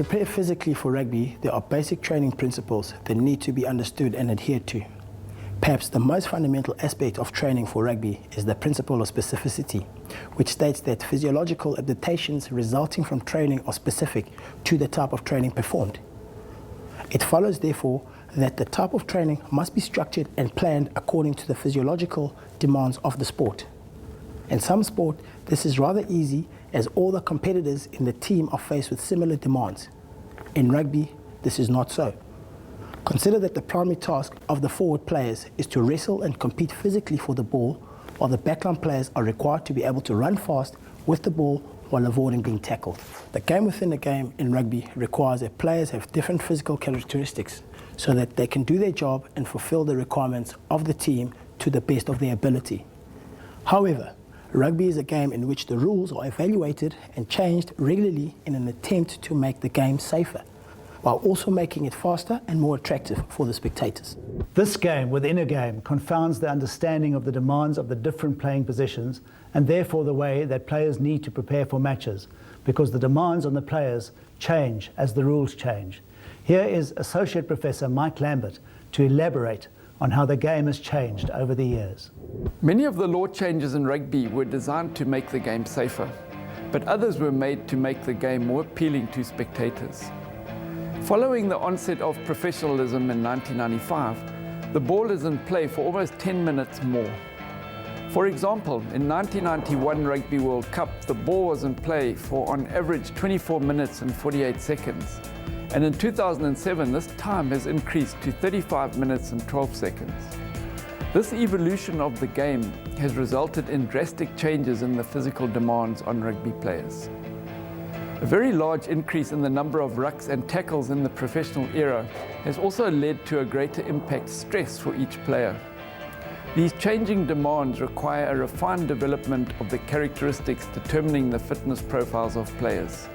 prepare physically for rugby, there are basic training principles that need to be understood and adhered to. Perhaps the most fundamental aspect of training for rugby is the principle of specificity, which states that physiological adaptations resulting from training are specific to the type of training performed. It follows, therefore, that the type of training must be structured and planned according to the physiological demands of the sport. In some sport, this is rather easy as all the competitors in the team are faced with similar demands. In rugby, this is not so. Consider that the primary task of the forward players is to wrestle and compete physically for the ball, while the backline players are required to be able to run fast with the ball while avoiding being tackled. The game within the game in rugby requires that players have different physical characteristics so that they can do their job and fulfill the requirements of the team to the best of their ability. However, rugby is a game in which the rules are evaluated and changed regularly in an attempt to make the game safer, while also making it faster and more attractive for the spectators. This game within a game confounds the understanding of the demands of the different playing positions and therefore the way that players need to prepare for matches, because the demands on the players change as the rules change. Here is Associate Professor Mike Lambert to elaborate on how the game has changed over the years. Many of the law changes in rugby were designed to make the game safer, but others were made to make the game more appealing to spectators. Following the onset of professionalism in 1995, the ball is in play for almost 10 minutes more. For example, in 1991 Rugby World Cup, the ball was in play for on average 24 minutes and 48 seconds. And in 2007, this time has increased to 35 minutes and 12 seconds. This evolution of the game has resulted in drastic changes in the physical demands on rugby players. A very large increase in the number of rucks and tackles in the professional era has also led to a greater impact stress for each player. These changing demands require a refined development of the characteristics determining the fitness profiles of players.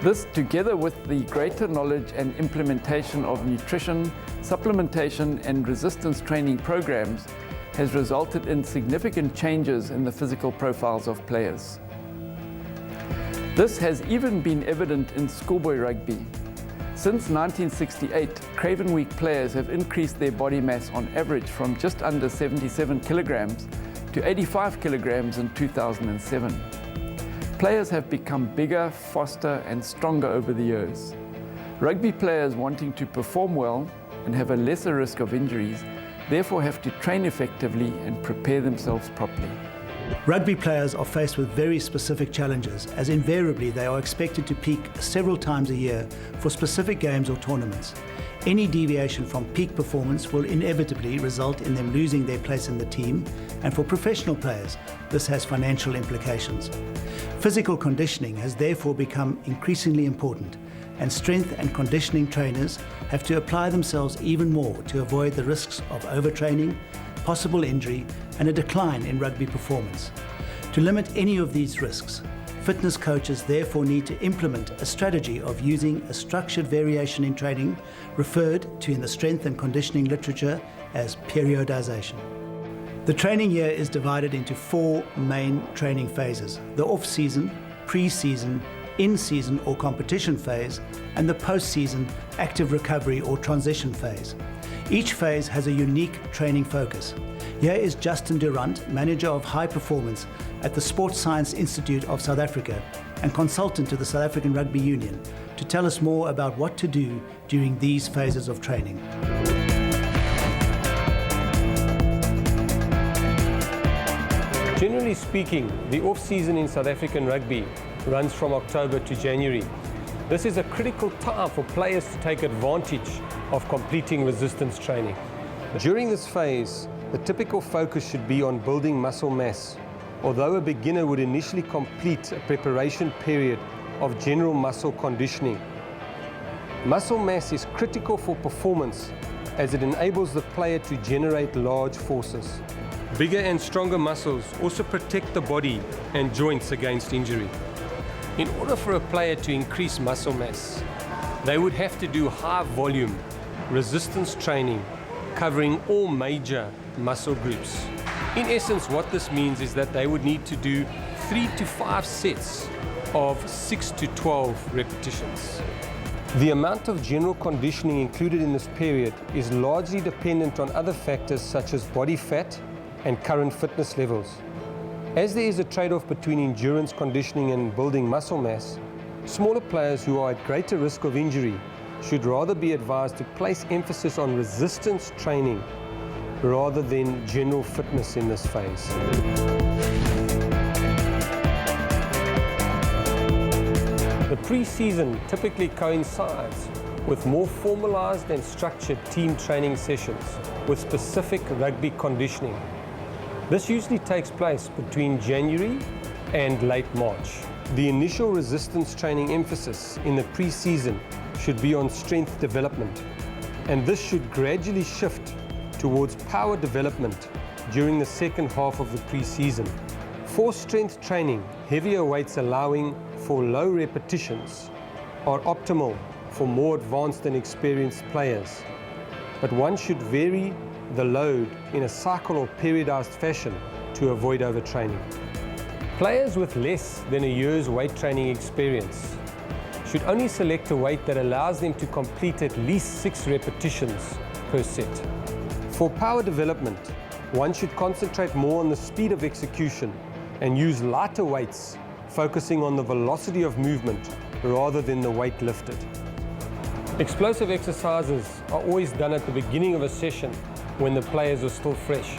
This, together with the greater knowledge and implementation of nutrition, supplementation and resistance training programs, has resulted in significant changes in the physical profiles of players. This has even been evident in schoolboy rugby. Since 1968, Craven Week players have increased their body mass on average from just under 77 kilograms to 85 kilograms in 2007. Players have become bigger, faster and stronger over the years. Rugby players wanting to perform well and have a lesser risk of injuries therefore have to train effectively and prepare themselves properly. Rugby players are faced with very specific challenges, as invariably they are expected to peak several times a year for specific games or tournaments. Any deviation from peak performance will inevitably result in them losing their place in the team, and for professional players, this has financial implications. Physical conditioning has therefore become increasingly important, and strength and conditioning trainers have to apply themselves even more to avoid the risks of overtraining, possible injury and a decline in rugby performance. To limit any of these risks, fitness coaches therefore need to implement a strategy of using a structured variation in training referred to in the strength and conditioning literature as periodization. The training year is divided into 4 main training phases: the off-season, pre-season, in-season or competition phase, and the post-season active recovery or transition phase. Each phase has a unique training focus. Here is Justin Durant, Manager of High Performance at the Sports Science Institute of South Africa and consultant to the South African Rugby Union, to tell us more about what to do during these phases of training. Generally speaking, the off-season in South African rugby runs from October to January. This is a critical time for players to take advantage of completing resistance training. During this phase, the typical focus should be on building muscle mass, although a beginner would initially complete a preparation period of general muscle conditioning. Muscle mass is critical for performance as it enables the player to generate large forces. Bigger and stronger muscles also protect the body and joints against injury. In order for a player to increase muscle mass, they would have to do high volume resistance training covering all major muscle groups. In essence, what this means is that they would need to do 3 to 5 sets of 6 to 12 repetitions. The amount of general conditioning included in this period is largely dependent on other factors such as body fat and current fitness levels. As there is a trade-off between endurance conditioning and building muscle mass, smaller players who are at greater risk of injury should rather be advised to place emphasis on resistance training rather than general fitness in this phase. The pre-season typically coincides with more formalized and structured team training sessions with specific rugby conditioning. This usually takes place between January and late March. The initial resistance training emphasis in the pre-season should be on strength development, and this should gradually shift towards power development during the second half of the pre-season. For strength training, heavier weights allowing for low repetitions are optimal for more advanced and experienced players, but one should vary the load in a cycle or periodized fashion to avoid overtraining. Players with less than a year's weight training experience should only select a weight that allows them to complete at least 6 repetitions per set. For power development, one should concentrate more on the speed of execution and use lighter weights, focusing on the velocity of movement rather than the weight lifted. Explosive exercises are always done at the beginning of a session when the players are still fresh.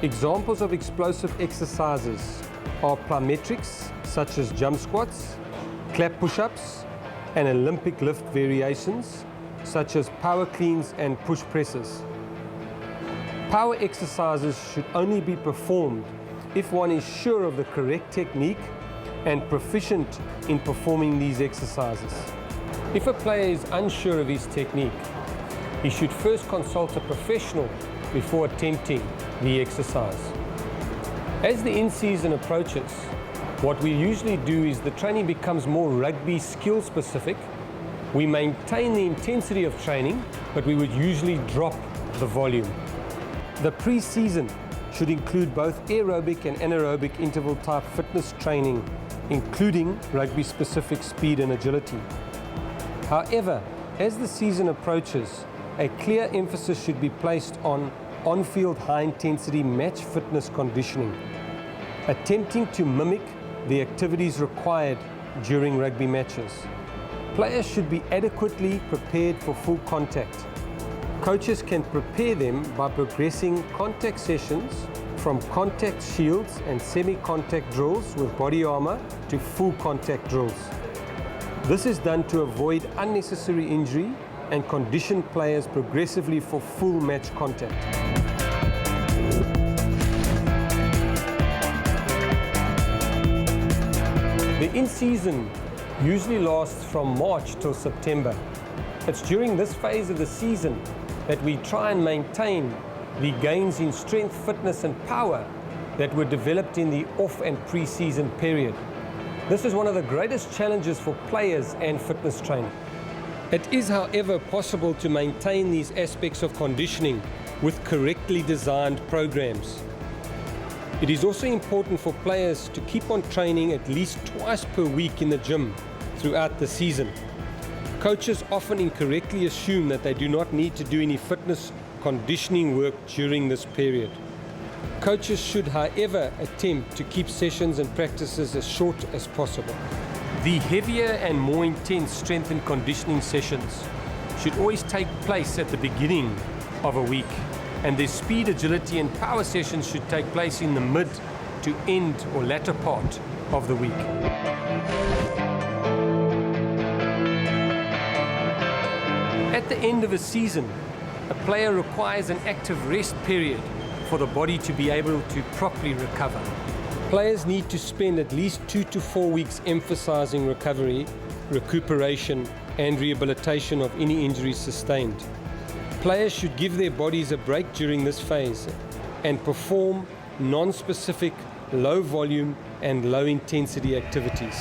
Examples of explosive exercises are plyometrics, such as jump squats, clap push-ups, and Olympic lift variations, such as power cleans and push presses. Power exercises should only be performed if one is sure of the correct technique and proficient in performing these exercises. If a player is unsure of his technique, he should first consult a professional before attempting the exercise. As the in-season approaches, what we usually do is the training becomes more rugby skill specific. We maintain the intensity of training, but we would usually drop the volume. The pre-season should include both aerobic and anaerobic interval type fitness training, including rugby specific speed and agility. However, as the season approaches, a clear emphasis should be placed on-field high-intensity match fitness conditioning, attempting to mimic the activities required during rugby matches. Players should be adequately prepared for full contact. Coaches can prepare them by progressing contact sessions from contact shields and semi-contact drills with body armor to full contact drills. This is done to avoid unnecessary injury and condition players progressively for full match contact. The in-season usually lasts from March till September. It's during this phase of the season that we try and maintain the gains in strength, fitness and power that were developed in the off and pre-season period. This is one of the greatest challenges for players and fitness training. It is, however, possible to maintain these aspects of conditioning with correctly designed programs. It is also important for players to keep on training at least twice per week in the gym throughout the season. Coaches often incorrectly assume that they do not need to do any fitness conditioning work during this period. Coaches should, however, attempt to keep sessions and practices as short as possible. The heavier and more intense strength and conditioning sessions should always take place at the beginning of a week, and their speed, agility and power sessions should take place in the mid to end or latter part of the week. At the end of a season, a player requires an active rest period for the body to be able to properly recover. Players need to spend at least 2 to 4 weeks emphasizing recovery, recuperation and rehabilitation of any injuries sustained. Players should give their bodies a break during this phase and perform non-specific, low volume and low intensity activities.